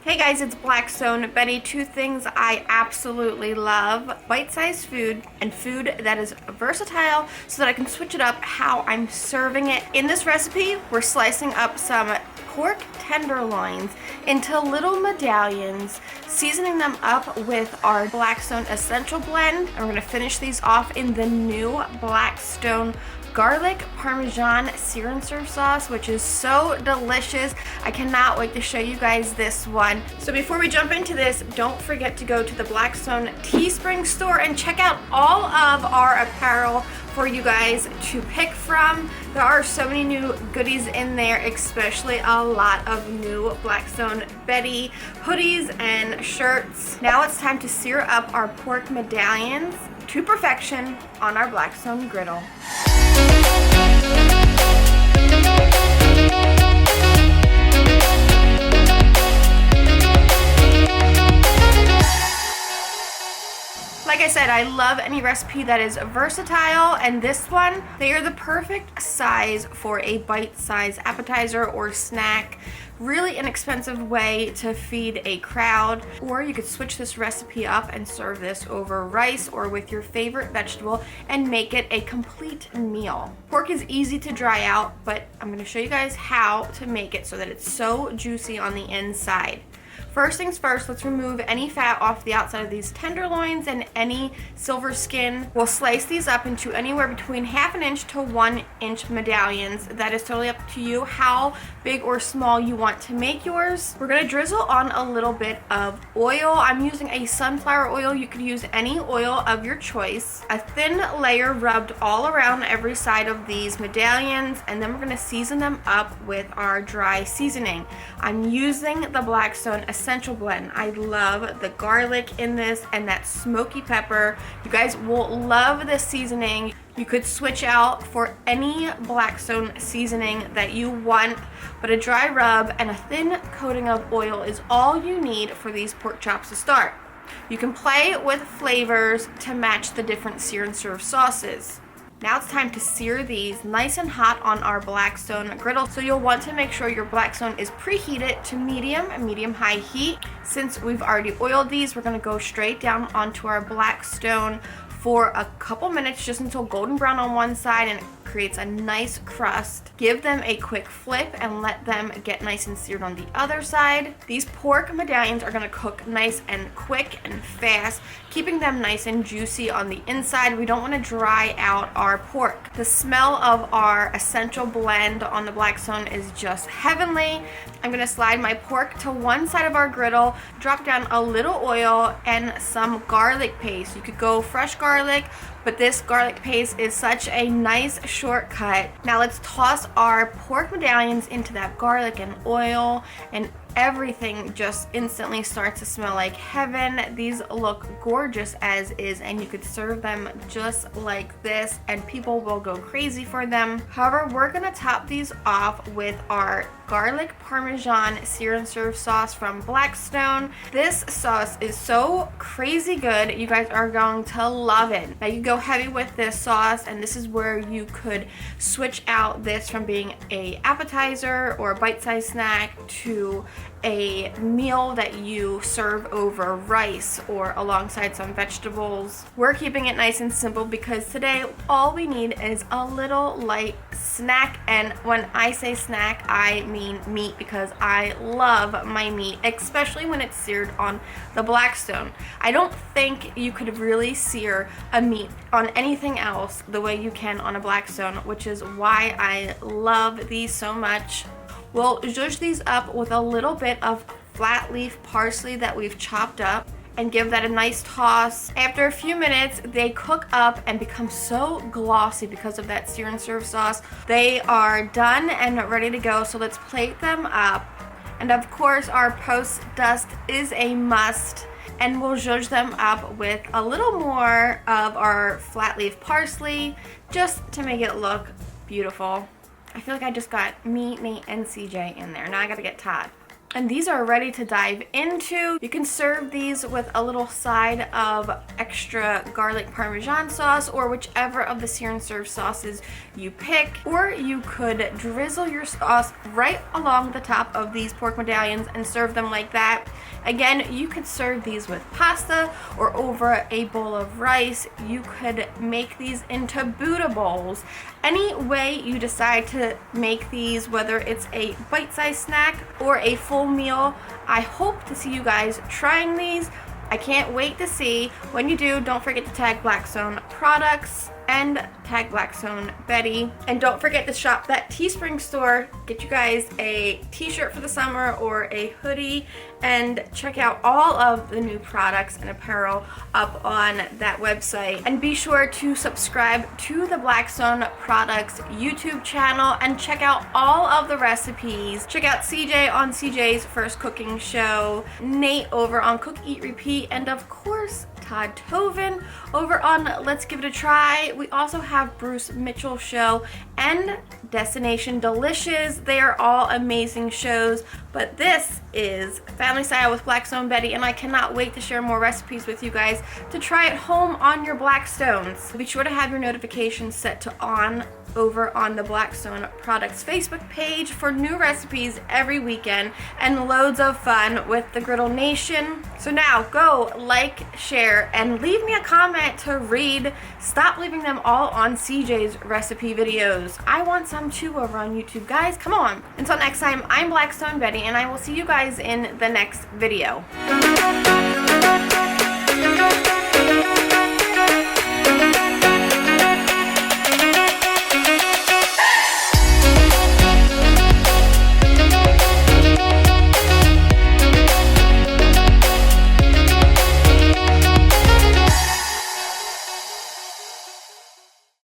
Hey guys, it's Blackstone Betty. Two things I absolutely love: bite-sized food and food that is versatile so that I can switch it up how I'm serving it. In this recipe, we're slicing up some pork tenderloins into little medallions, seasoning them up with our Blackstone Essential Blend, and we're gonna finish these off in the new Blackstone garlic parmesan sear and serve sauce, which is so delicious. I cannot wait to show you guys this one. So before we jump into this, don't forget to go to the Blackstone Teespring store and check out all of our apparel for you guys to pick from. There are so many new goodies in there, especially a lot of new Blackstone Betty hoodies and shirts. Now it's time to sear up our pork medallions to perfection on our Blackstone Griddle. Like I said, I love any recipe that is versatile, and this one, they are the perfect size for a bite-sized appetizer or snack. Really inexpensive way to feed a crowd. Or you could switch this recipe up and serve this over rice or with your favorite vegetable and make it a complete meal. Pork is easy to dry out, but I'm going to show you guys how to make it so that it's so juicy on the inside. First things first, let's remove any fat off the outside of these tenderloins and any silver skin. We'll slice these up into anywhere between 1/2 inch to 1 inch medallions. That is totally up to you how big or small you want to make yours. We're gonna drizzle on a little bit of oil. I'm using a sunflower oil. You could use any oil of your choice. A thin layer rubbed all around every side of these medallions, and then we're gonna season them up with our dry seasoning. I'm using the Blackstone Essential Blend. I love the garlic in this and that smoky pepper. You guys will love this seasoning. You could switch out for any Blackstone seasoning that you want, but a dry rub and a thin coating of oil is all you need for these pork chops to start. You can play with flavors to match the different sear and serve sauces. Now it's time to sear these nice and hot on our Blackstone Griddle. So you'll want to make sure your Blackstone is preheated to medium-high heat. Since we've already oiled these, we're gonna go straight down onto our Blackstone for a couple minutes, just until golden brown on one side and it creates a nice crust. Give them a quick flip and let them get nice and seared on the other side. These pork medallions are gonna cook nice and quick and fast, keeping them nice and juicy on the inside. We don't wanna dry out our pork. The smell of our essential blend on the Blackstone is just heavenly. I'm gonna slide my pork to one side of our griddle, drop down a little oil and some garlic paste. You could go fresh garlic, but this garlic paste is such a nice shortcut. Now let's toss our pork medallions into that garlic and oil, and everything just instantly starts to smell like heaven. These look gorgeous as is, and you could serve them just like this and people will go crazy for them. However, we're gonna top these off with our garlic parmesan sear and serve sauce from Blackstone. This sauce is so crazy good. You guys are going to love it. Now you go heavy with this sauce, and this is where you could switch out this from being a appetizer or a bite-sized snack to a meal that you serve over rice or alongside some vegetables. We're keeping it nice and simple because today all we need is a little light snack, and when I say snack, I mean meat, because I love my meat, especially when it's seared on the Blackstone. I don't think you could really sear a meat on anything else the way you can on a Blackstone, which is why I love these so much. We'll zhuzh these up with a little bit of flat leaf parsley that we've chopped up and give that a nice toss. After a few minutes, they cook up and become so glossy because of that sear and serve sauce. They are done and ready to go, so let's plate them up. And of course, our post dust is a must, and we'll zhuzh them up with a little more of our flat leaf parsley just to make it look beautiful. I feel like I just got me, Nate, and CJ in there. Now I gotta get Todd. and these are ready to dive into. You can serve these with a little side of extra garlic parmesan sauce or whichever of the sear and serve sauces you pick, or you could drizzle your sauce right along the top of these pork medallions and serve them like that. Again, you could serve these with pasta or over a bowl of rice. You could make these into Buddha bowls. Any way you decide to make these, whether it's a bite-sized snack or a full meal, I hope to see you guys trying these. I can't wait to see. When you do, don't forget to tag Blackstone products and tag Blackstone Betty. And don't forget to shop that Teespring store. Get you guys a t-shirt for the summer or a hoodie, and check out all of the new products and apparel up on that website. And be sure to subscribe to the Blackstone Products YouTube channel and check out all of the recipes. Check out CJ on CJ's First Cooking Show, Nate over on Cook, Eat, Repeat, and of course, Todd Toven over on Let's Give It a Try. We also have Bruce Mitchell Show and Destination Delicious. They are all amazing shows, but this is Family Style with Blackstone Betty, and I cannot wait to share more recipes with you guys to try at home on your Blackstones. Be sure to have your notifications set to on over on the Blackstone Products Facebook page for new recipes every weekend and loads of fun with the Griddle Nation. So now go like, share, and leave me a comment to read. Stop leaving them all on CJ's recipe videos. I want some too over on YouTube, guys. Come on. Until next time, I'm Blackstone Betty, and I will see you guys in the next video.